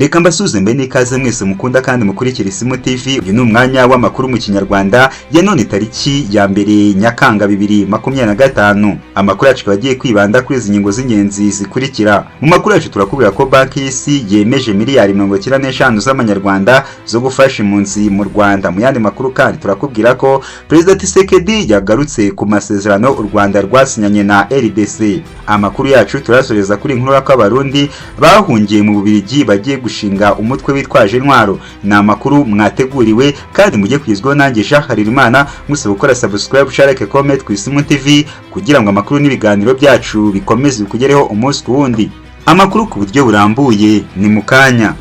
Reka mbasuze mbe n'ikaze mwese mukunda kandi mukurikira Isimu TV. Uyu ni umwanya w'amakuru mu Kinyarwanda ya none tariki ya mbere Nyakanga 2025. Amakuru yacu bagiye kwibanda kuri izi ngingo z'ingenzi zikurikira. Mu makuru yacu turakubwira ko banki y'isi yemeje miliyari 95 z'amanyarwanda zo gufasha impunzi mu Rwanda. Mu yandi makuru kandi turakubwira ko President Tshisekedi yagarutse ku masezerano u Rwanda rwasinyanye na RDC. Amakuru yacu turasoreza kuri inkuru y'Abarundi bahungiye mu Bubiligi bagiye gushinga umutwe witwaje intwaro. Ni amakuru mwateguriwe kandi mujye kwizwaho nanjye Jean Harerimana, musaba gukora subscribe, share, comment ku Isimu TV kugira ngo amakuru n'ibiganiro byacu bikomeze bikugereho umunsi ku wundi. Amakuru ku buryo burambuye ni mukanya.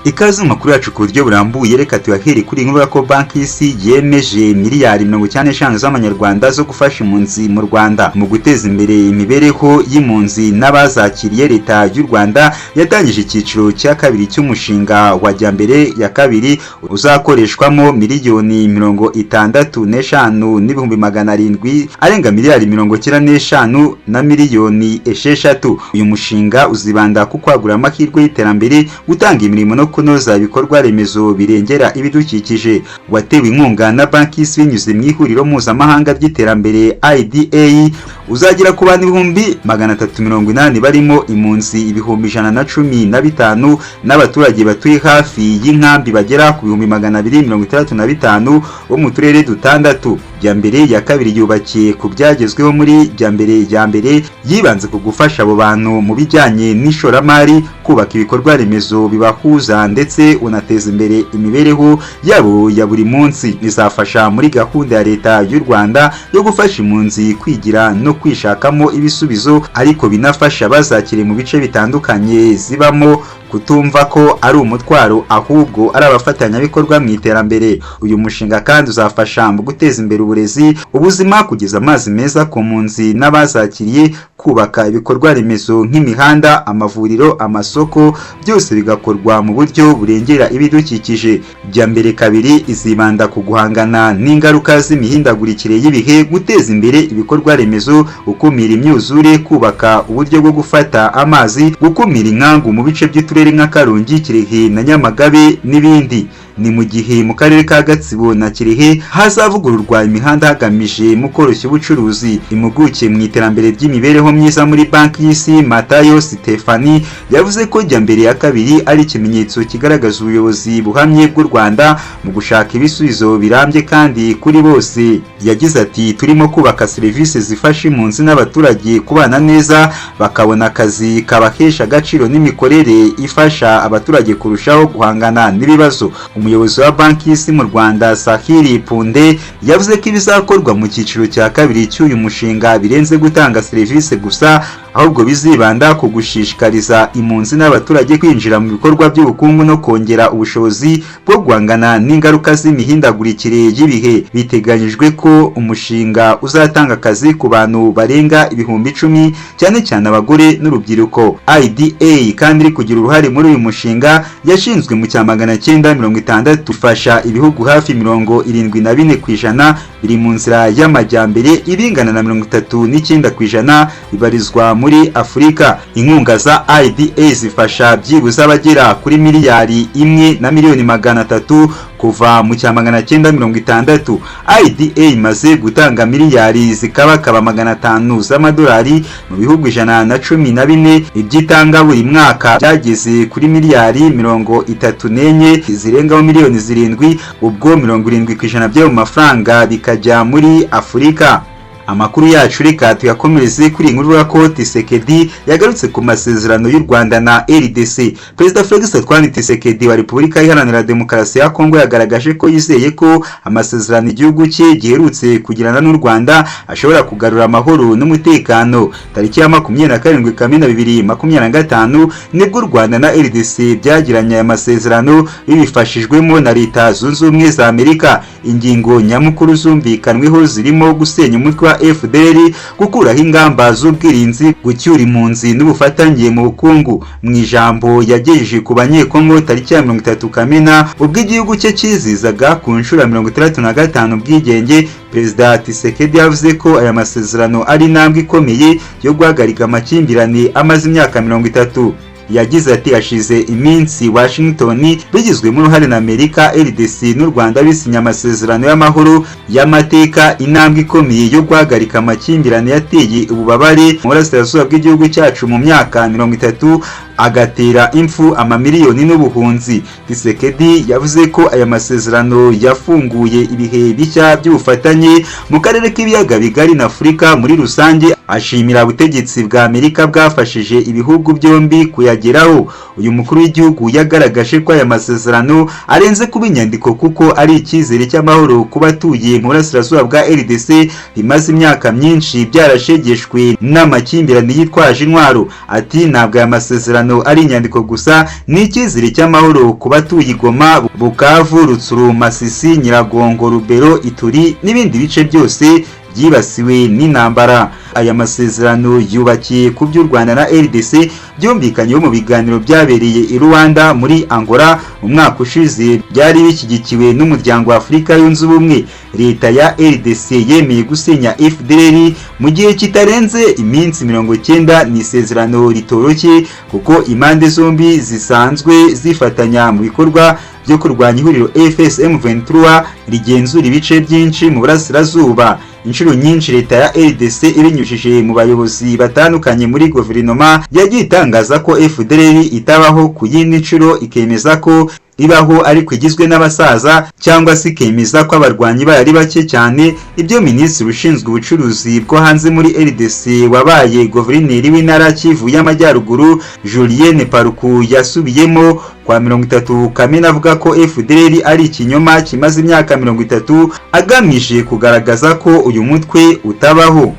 Ikaze mu makuru yacu ku buryo burambuye, reka tuyahere kuri inkuru ko banki y'isi yemeje miliyari 95 z'amanyarwanda zo gufasha impunzi mu Rwanda. Mu guteza imbere imibereho y'impunzi n'abazakiriye, leta y'u Rwanda yatangije icyiciro cya kabiri cy'umushinga wa Jyambere ya kabiri uzakoreshwamo miliyoni 65 n'ibihumbi 700 arenga miliyari 95 na miliyoni 6. Uyu mushinga uzibanda ku kwagura amahirwe y'iterambere, gutanga imirimo no kunoza ibikorwa remezo birengera ibidukikije. Watewe inkunga na banki y'isi binyuze mu ihuriro mpuzamahanga ry'iterambere IDA, uzagira ku bantu 380 barimo impunzi 115 n'abaturage batuye hafi y'inkambi bagera ku 265 bo mu turere dutandatu. Jyambere ya kabiri yubakiye ku byagezweho muri Jyambere ya mbere, yibanze ku gufasha abo bantu mu bijyanye n'ishoramari, kubaka ibikorwa remezo bibahuza ndetse unateza imbere imibereho yabo ya buri munsi. Bizafasha muri gahunda ya leta y'u Rwanda yo gufasha impunzi kwigira no kwishakamo ibisubizo, ariko binafasha bazakire mu bice bitandukanye zibamo kutumva ko ari umutwaro, ahubwo ari abafatanyabikorwa mu iterambere. Uyu mushinga kandi uzafasha mu guteza imbere uburezi, ubuzima, kugeza amazi meza ku mpunzi n'abazakiriye, kubaka ibikorwa remezo nk'imihanda, amavuriro, amasoko, byose bigakorwa mu buryo burengera ibidukikije. Jyambere kabiri izibanda ku guhangana n'ingaruka z'imihindagurikire y'ibihe, guteza imbere ibikorwa remezo, gukumira imyuzure, kubaka uburyo bwo gufata amazi, gukumira inkangu mu bice by'uturere nka Karongi, Kirehe na Nyamagabe n'ibindi. Ni mu gihe mu karere ka Gatsibo na Kirehe hazavugururwa imihanda hagamije mu koroshya ubucuruzi. Impuguke mu iterambere ry'imibereho myiza muri banki y'isi, Matayo Stefani, yavuze ko Jyambere ya kabiri ari ikimenyetso kigaragaza ubuyobozi buhamye bw'u Rwanda mu gushaka ibisubizo birambye kandi kuri bose. Yagize ati, turimo kubaka serivisi zifasha impunzi n'abaturage kubana neza, bakabona akazi kabahesha agaciro n'imikorere ifasha abaturage kurushaho guhangana n'ibibazo. Umuyobozi wa banki y'isi mu Rwanda, Sahili Punde, yavuze ko ibizakorwa mu cyiciro cya kabiri cy'uyu mushinga birenze gutanga serivisi gusa, ahubwo bizibanda ku gushishikariza impunzi n'abaturage kwinjira mu bikorwa by'ubukungu no kongera ubushobozi bwo guhangana n'ingaruka z'imihindagurikire y'ibihe. Biteganyijwe ko umushinga uzatanga akazi ku bantu barenga 10,000, cyane cyane abagore n'urubyiruko. IDA kandi iri kugira uruhare muri uyu mushinga, yashinzwe mu 1960, ifasha ibihugu hafi 74% biri mu nzira y'amajyambere, ibingana na 39% bibarizwa muri Afurika. Inkunga za IDA zifasha byibuze abagera kuri miliyari 1 na miliyoni 300 kuva mu 1960. IDA imaze gutanga miliyari zikabakaba 500 z'amadolari mu bihugu 114. Ibyitanga buri mwaka byageze kuri miliyari 34 zirengaho miliyoni 7, ubwo 70% by'ayo mafaranga bikajya muri Afurika. Amakuru yacu reka tuyakomereze kuri inkuru ko Tshisekedi yagarutse ku masezerano y'u Rwanda na RDC. Perezida Felix Antoine Tshisekedi wa Repubulika Iharanira Demokarasi ya Kongo yagaragaje ko yizeye ko amasezerano igihugu cye giherutse kugirana n'u Rwanda ashobora kugarura amahoro n'umutekano. Tariki ya 27 Kamena 2025 nibwo u Rwanda na RDC byagiranye aya masezerano bibifashijwemo na Leta Zunze Ubumwe za Amerika. Ingingo nyamukuru zumvikanweho zirimo gusenya umutwe wa FDL, gukuraho ingamba z'ubwirinzi, gucyura impunzi n'ubufatanye mu bukungu. Mu ijambo yagejeje ku banyekongo tariki ya 30 Kamena ubwo igihugu cye kizizaga ku nshuro 65 ubwigenge, Perezida Tshisekedi yavuze ko aya masezerano ari intambwe ikomeye yo guhagarika amakimbirane amaze imyaka 30. yagize ati hashize iminsi Washington bigizwemo uruhare na Amerika, RDC n'u Rwanda bisinya amasezerano y'amahoro y'amateka, intambwe ikomeye yo guhagarika amakimbirane yateye ububabare mu burasirazuba bw'igihugu cyacu mu myaka 30 agatera impfu amamiliyoni n'ubuhunzi. Tshisekedi yavuze ko aya masezerano yafunguye ibihe bishya by'ubufatanye mu karere k'ibiyaga bigari na Afurika muri rusange, ashimira ubutegetsi bwa Amerika bwafashije ibihugu byombi kuyageraho. Uyu mukuru w'igihugu yagaragaje ko aya masezerano arenze kuba inyandiko kuko ari icyizere cy'amahoro ku batuye mu burasirazuba bwa RDC bimaze imyaka myinshi byarashegeshwe n'amakimbirane yitwaje intwaro. Ati ntabwo aya masezerano ari inyandiko gusa, ni icyizere cy'amahoro ku batuye Goma, Bukavu, Rutsuru, Masisi, Nyiragongo, Rubero, Ituri n'ibindi bice byose byibasiwe n'intambara. Aya masezerano yubakiye ku by'u Rwanda na RDC byumvikanyeho mu biganiro byabereye i Rwanda muri Angola mu mwaka ushize, byari bishyigikiwe n'umuryango wa Afurika yunze ubumwe. Leta ya RDC yemeye gusenya FDLR mu gihe kitarenze iminsi 90. Ni isezerano ritoroshye kuko impande zombi zisanzwe zifatanya mu bikorwa byo kurwanya ihuriro FSM 23 rigenzura ibice byinshi mu burasirazuba. Inshuro nyinshi leta ya RDC ibinyujije mu bayobozi batandukanye muri guverinoma yagiye itangaza ko FDLR itabaho, ku yindi nshuro ikemeza ko ibaho ariko igizwe n'abasaza, cyangwa se ikemeza ko abarwanyi bari bake cyane. Ibyo minisitiri ushinzwe ubucuruzi bwo hanze muri RDC wabaye guverineri w'intara Kivu y'Amajyaruguru Julien Paruku yasubiyemo kwa 30 Kamena avuga ko FDLR ari ikinyoma kimaze imyaka 30 agamije kugaragaza ko uyu mutwe utabaho.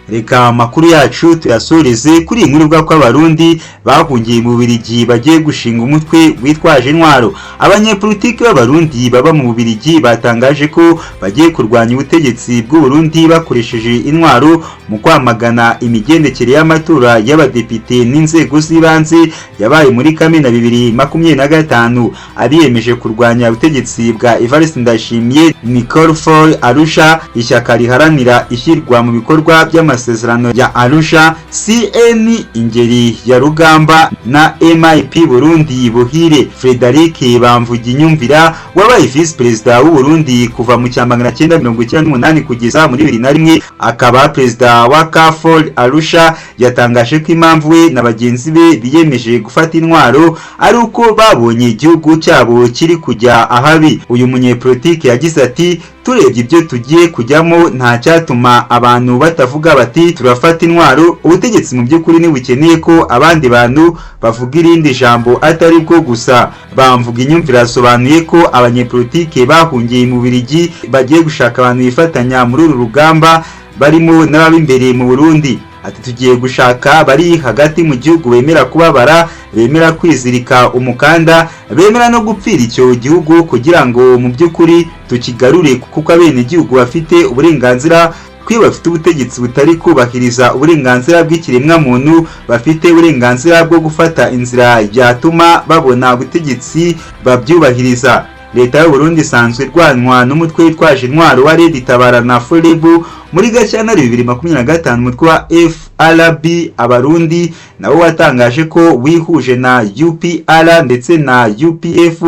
Reka amakuru yacu tuyasoreze kuri inkuru ivuga ko abarundi bahungiye mu Bubiligi bagiye gushinga umutwe witwaje intwaro. Abanyepolitiki b'abarundi baba mu Bubiligi batangaje ko bagiye kurwanya ubutegetsi bw'u Burundi bakoresheje intwaro mu kwamagana imigendekere y'amatora y'abadepite n'inzego z'ibanze yabaye muri Kamena 2025. Abiyemeje kurwanya ubutegetsi bwa Evariste Ndayishimiye ni Call for Arusha, ishyaka riharanira ishyirwa mu bikorwa by'amasezerano ya Arusha, CN Ingeri ya Rugamba na MIP Burundi Buhire. Frederic Bamvuginyumvira wabaye vice perezida w'u Burundi kuva mu 1998 kugeza muri 2001 akaba perezida wa CAFOR Arusha, yatangaje ko impamvu we na bagenzi be biyemeje gufata intwaro ari uko babonye igihugu cyabo kiri kujya ahabi. Uyu munyepolitike yagize ati turebye ibyo tugiye kujyamo nta cyatuma abantu batavuga bati turafata intwaro. Ubutegetsi mu by'ukuri ni bukeneye ko abandi bantu bavuga irindi jambo atari bwo gusa. Bamvuginyumvira asobanuye ko abanyepolitike bahungiye mu Bubiligi bagiye gushaka abantu bifatanya muri uru rugamba barimo n'ababimbere mu Burundi. Ati tugiye gushaka bari hagati mu gihugu bemera kubabara, bemera kwizirika umukanda, bemera no gupfira icyo gihugu kugira ngo mu by'ukuri tukigarure, kuko abene gihugu bafite uburenganzira kwiba, bafite ubutegetsi butari kubahiriza uburenganzira bw'ikiremwa muntu, bafite uburenganzira bwo gufata inzira yatuma babona ubutegetsi babyubahiriza. Leta y'u Burundi isanzwe irwanwa n'umutwe witwaje intwaro wa Red Tabara na Forebu. Muri Gashyantare 2025 umutwe wa FRB abarundi nabo watangaje ko wihuje na UPR ndetse na UPF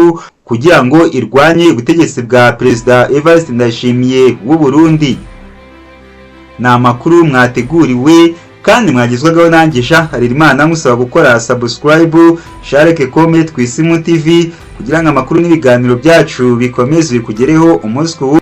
kugira ngo irwanye ubutegetsi bwa Perezida Evariste Ndayishimiye w'u Burundi. Na amakuru mwateguriwe kandi mwagizwagaho nanjye Jean Harerimana, musaba gukora subscribe, share, comment ku Isimu TV kugira ngo amakuru n'ibiganiro byacu bikomeze bikugereho umunsi ku